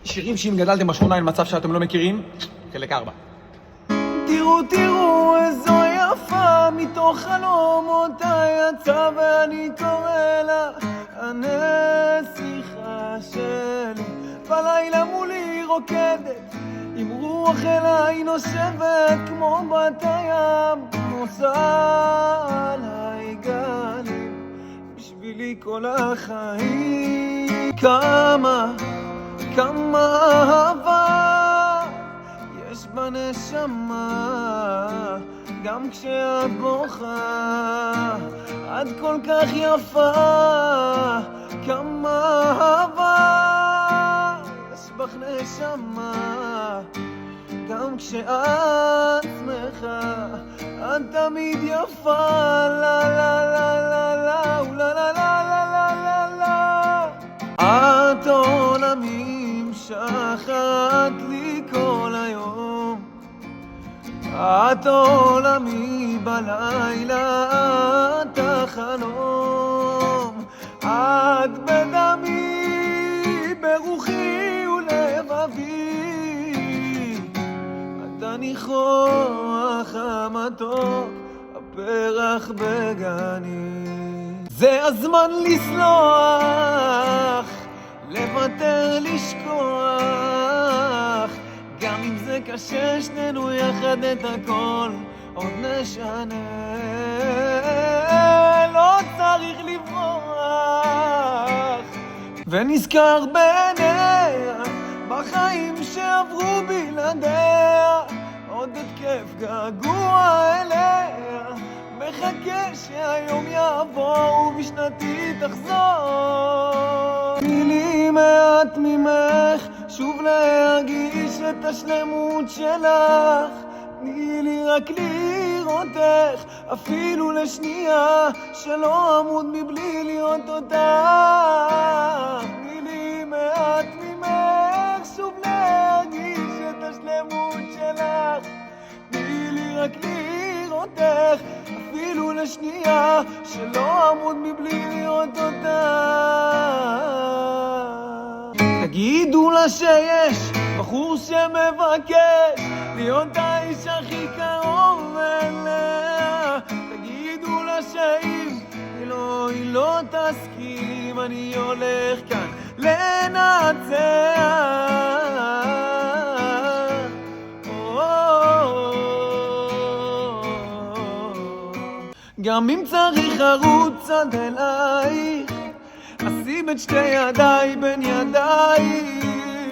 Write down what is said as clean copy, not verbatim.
שירים שאם גדלתם בשכונה אין מצב שאתם לא מכירים, חלק 4. תראו איזו יפה, מתוך חלומותה יצא ואני קורא לה הנסיכה שלי. בלילה מולי רוקדת עם רוח אליי נושבת כמו בת הים, נוסעה עליי גלים בשבילי כל החיים. כמה אהבה יש בנשמה, גם כשאת בוכה את כל כך יפה. כמה אהבה יש בך נשמה, גם כשאת שמחה את תמיד יפה. לה לה לה לה לה לה לה לה לה לה לה. את עולמי משחת לי כל היום, את עולמי בלילה, את החלום, את בדמי, ברוחי ולבבי, את הניחוח המתוק, הפרח בגני. זה הזמן לסלוח, לוותר, לשכוח, גם אם זה קשה שנינו יחד את הכל עוד נשנה. לא צריך לברוח, ונזכר בעיניה בחיים שעברו בלעדיה, עוד התקף געגוע אליה, מחכה שהיום יעבור ובשנתי תחזור. תני לי מעט ממך שוב להרגיש את השלמות שלך, תני לי רק לראותך אפילו לשנייה, שלא אמות מבלי לראות אותך. תני לי מעט ממך שוב להרגיש את השלמות שלך, תני לי רק לראותך אפילו לשנייה, שלא אמות מבלי לראות אותך. תגידו לה שיש בחור שמבקש להיות האיש הכי קרוב אליה, תגידו לה שאם היא לא תסכים אני הולך כאן לנצח. גם אם צריך ארוץ עד אלייך, אשים את שתי ידיי בין ידייך,